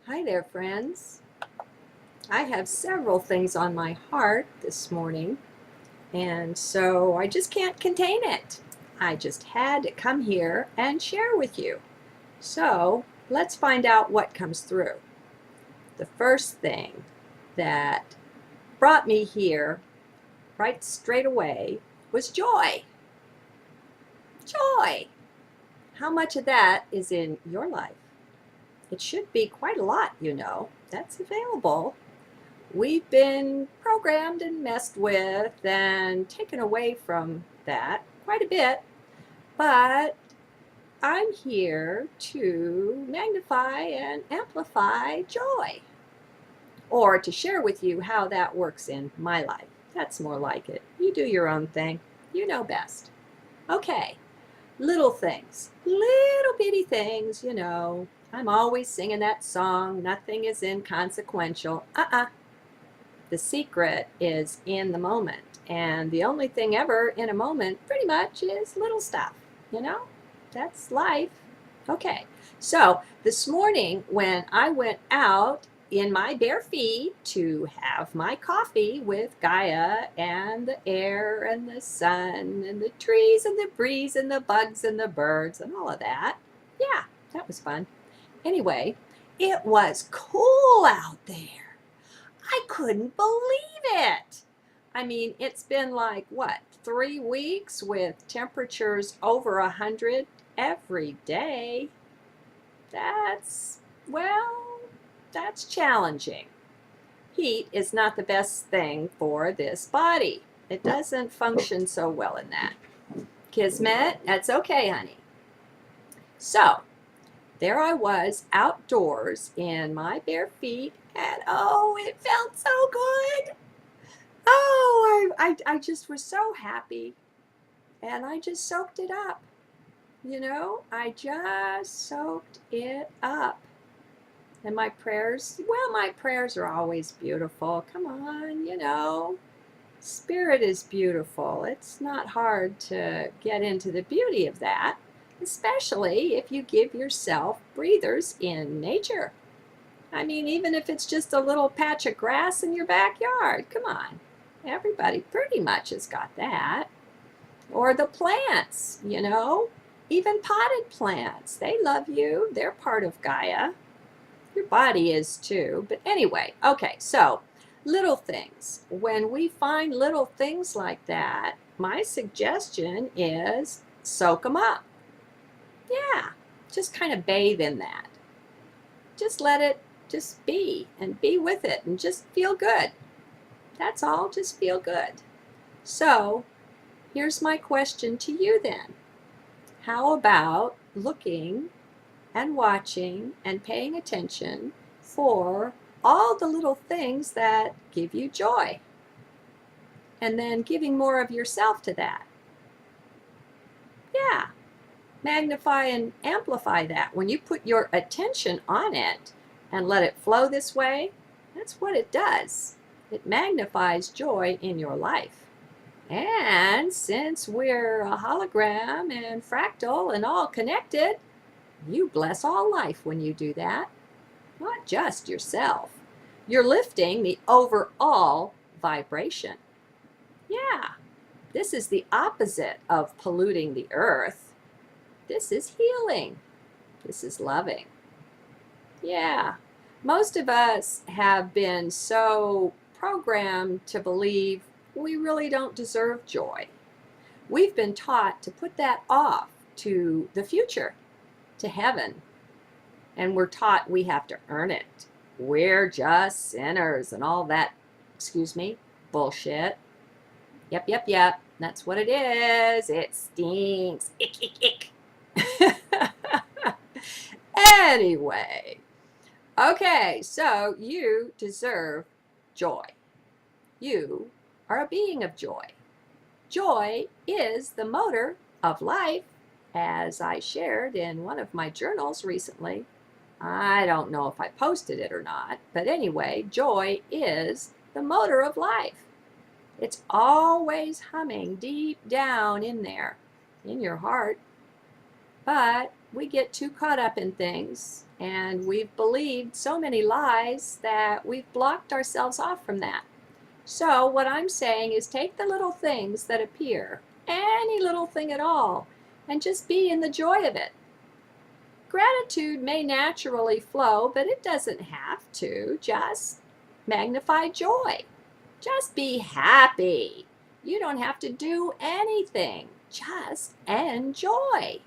Hi there, friends. I have several things on my heart this morning, and so I just can't contain it. I just had to come here and share with you. So let's find out what comes through. The first thing that brought me here right straight away was joy. Joy. How much of that is in your life? It should be quite a lot, that's available. We've been programmed and messed with and taken away from that quite a bit, but I'm here to magnify and amplify joy, or to share with you how that works in my life. That's more like it. You do your own thing. You know best. Okay, little things, little bitty things. I'm always singing that song, nothing is inconsequential. The secret is in the moment. And the only thing ever in a moment pretty much is little stuff. You know, that's life. Okay. So this morning when I went out in my bare feet to have my coffee with Gaia and the air and the sun and the trees and the breeze and the bugs and the birds and all of that. Yeah, that was fun. Anyway, it was cool out there. I couldn't believe it. I mean, it's been like, what, 3 weeks with temperatures over 100 every day. That's, well, that's challenging. Heat is not the best thing for this body. It doesn't function so well in that. Kismet, that's okay, honey. So, there I was outdoors in my bare feet, and oh, it felt so good. Oh, I just was so happy, and I just soaked it up. I just soaked it up. And my prayers, well, my prayers are always beautiful. Come on. Spirit is beautiful. It's not hard to get into the beauty of that, especially if you give yourself breathers in nature. I mean, even if it's just a little patch of grass in your backyard, come on. Everybody pretty much has got that. Or the plants. Even potted plants. They love you. They're part of Gaia. Your body is too. But anyway, okay, so little things. When we find little things like that, my suggestion is soak them up. Yeah, just kind of bathe in that. Just let it just be and be with it and just feel good. That's all, just feel good. So here's my question to you then. How about looking and watching and paying attention for all the little things that give you joy, and then giving more of yourself to that? Yeah, magnify and amplify that. When you put your attention on it and let it flow this way, that's what it does. It magnifies joy in your life. And since we're a hologram and fractal and all connected, you bless all life when you do that, not just yourself. You're lifting the overall vibration. Yeah, this is the opposite of polluting the earth. This is healing. This is loving. Yeah, most of us have been so programmed to believe we really don't deserve joy. We've been taught to put that off to the future, to heaven. And we're taught we have to earn it. We're just sinners and all that, bullshit. Yep. That's what it is. It stinks. Ick. Anyway. Okay, so you deserve joy. You are a being of joy. Joy is the motor of life, as I shared in one of my journals recently. I don't know if I posted it or not, but anyway, joy is the motor of life. It's always humming deep down in there, in your heart. But we get too caught up in things And we've believed so many lies that we've blocked ourselves off from that. So what I'm saying is take the little things that appear, any little thing at all, and just be in the joy of it. Gratitude may naturally flow, but it doesn't have to. Just magnify joy. Just be happy. You don't have to do anything. Just enjoy.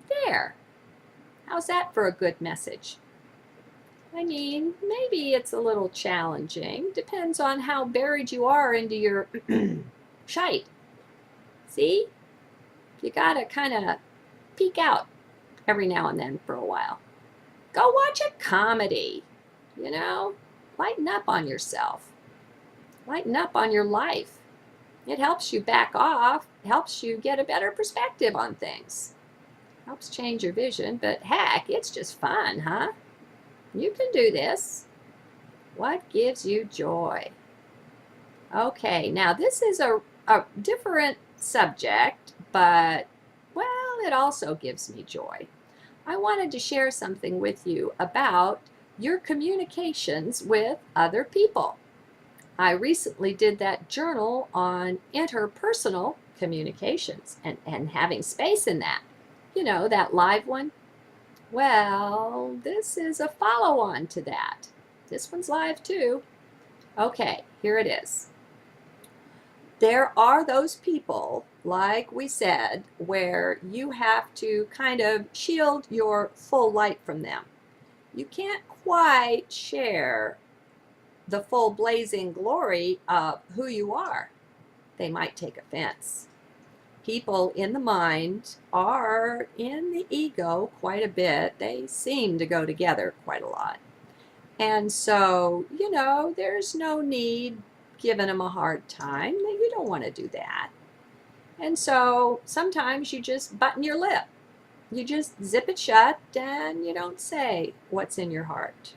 There. How's that for a good message? I mean, maybe it's a little challenging. Depends on how buried you are into your shite. See? You gotta kind of peek out every now and then for a while. Go watch a comedy. You know? Lighten up on yourself. Lighten up on your life. It helps you back off, helps you get a better perspective on things. Helps change your vision, but heck, it's just fun, huh? You can do this. What gives you joy? Okay, now this is a different subject, but, well, it also gives me joy. I wanted to share something with you about your communications with other people. I recently did that journal on interpersonal communications and having space in that. You know, that live one. Well, this is a follow-on to that. This one's live too. Okay, here it is. There are those people, like we said, where you have to kind of shield your full light from them. You can't quite share the full blazing glory of who you are. They might take offense. People in the mind are in the ego quite a bit. They seem to go together quite a lot. And so, you know, there's no need giving them a hard time. You don't want to do that. And so sometimes you just button your lip. You just zip it shut and you don't say what's in your heart.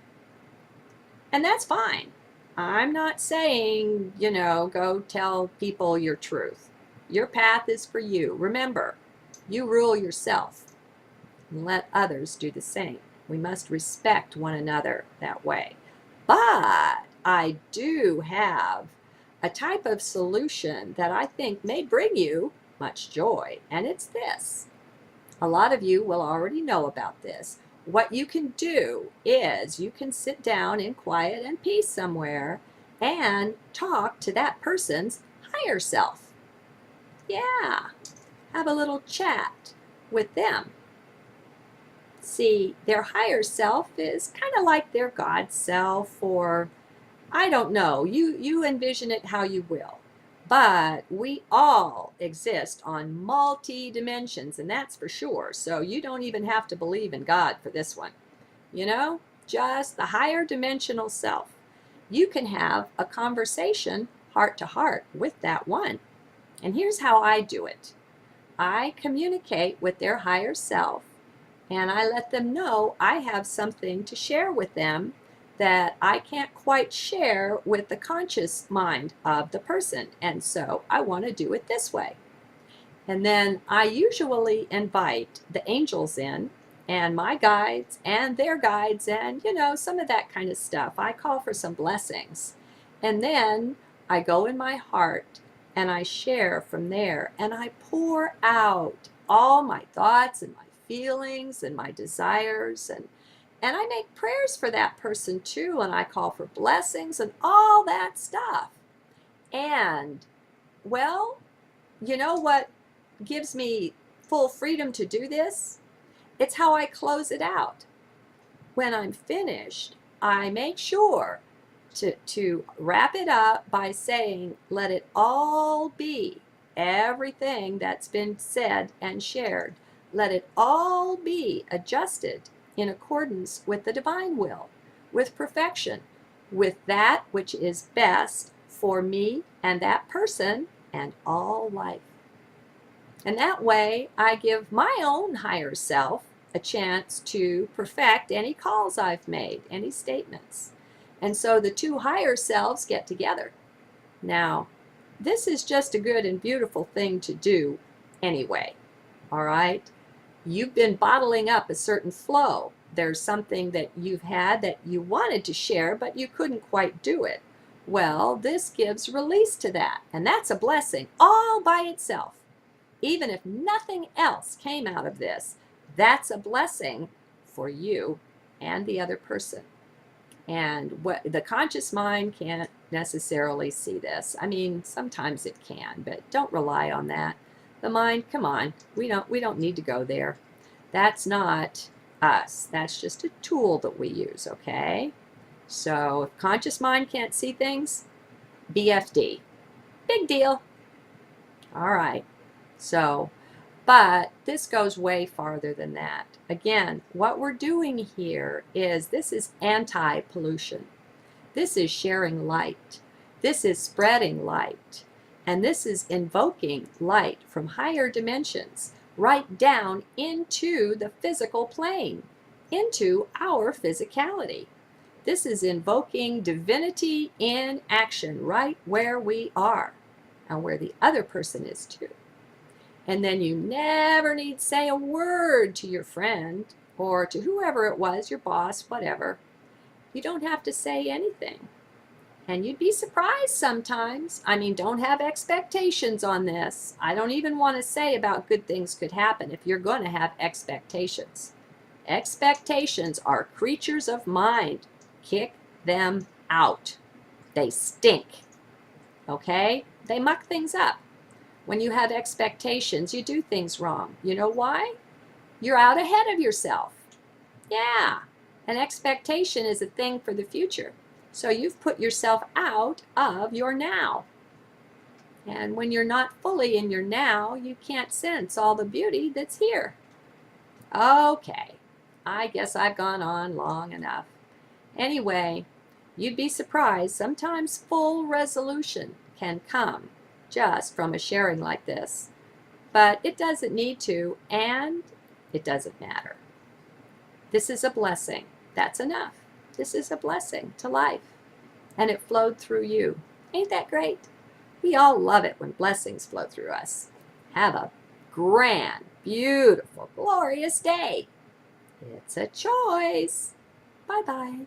And that's fine. I'm not saying, you know, go tell people your truth. Your path is for you. Remember, you rule yourself and let others do the same. We must respect one another that way. But I do have a type of solution that I think may bring you much joy, and it's this. A lot of you will already know about this. What you can do is you can sit down in quiet and peace somewhere and talk to that person's higher self. Yeah, have a little chat with them. See, their higher self is kind of like their God self, or I don't know, you envision it how you will. But we all exist on multi-dimensions, and that's for sure. So you don't even have to believe in God for this one. You know, just the higher dimensional self. You can have a conversation heart to heart with that one. And here's how I do it. I communicate with their higher self, and I let them know I have something to share with them that I can't quite share with the conscious mind of the person. And so I want to do it this way. And then I usually invite the angels in and my guides and their guides and, you know, some of that kind of stuff. I call for some blessings. And then I go in my heart and I share from there and I pour out all my thoughts and my feelings and my desires, and I make prayers for that person too, and I call for blessings and all that stuff. And, well, you know what gives me full freedom to do this? It's how I close it out. When I'm finished, I make sure to wrap it up by saying, let it all be, everything that's been said and shared. Let it all be adjusted in accordance with the divine will, with perfection, with that which is best for me and that person and all life. And that way I give my own higher self a chance to perfect any calls I've made, any statements. And so the two higher selves get together. Now, this is just a good and beautiful thing to do anyway, all right? You've been bottling up a certain flow there's something that you've had that you wanted to share, but you couldn't quite do it. Well, this gives release to that, and that's a blessing all by itself. Even if nothing else came out of this, that's a blessing for you and the other person. And what the conscious mind can't necessarily see this. I mean, sometimes it can, but don't rely on that. The mind, come on, we don't need to go there. That's not us. That's just a tool that we use, okay? So if conscious mind can't see things, BFD. Big deal. All right. So, but this goes way farther than that. Again, what we're doing here is this is anti-pollution. This is sharing light. This is spreading light. And this is invoking light from higher dimensions right down into the physical plane, into our physicality. This is invoking divinity in action right where we are and where the other person is too. And then you never need say a word to your friend or to whoever it was, your boss, whatever. You don't have to say anything. And you'd be surprised sometimes. I mean, don't have expectations on this. I don't even want to say about good things could happen if you're going to have expectations. Expectations are creatures of mind. Kick them out. They stink. Okay? They muck things up. When you have expectations, you do things wrong. You know why? You're out ahead of yourself. Yeah. An expectation is a thing for the future. So you've put yourself out of your now. And when you're not fully in your now, you can't sense all the beauty that's here. Okay. I guess I've gone on long enough. Anyway, you'd be surprised. Sometimes full resolution can come just from a sharing like this. But it doesn't need to, and it doesn't matter. This is a blessing. That's enough. This is a blessing to life. And it flowed through you. Ain't that great? We all love it when blessings flow through us. Have a grand, beautiful, glorious day. It's a choice. Bye-bye.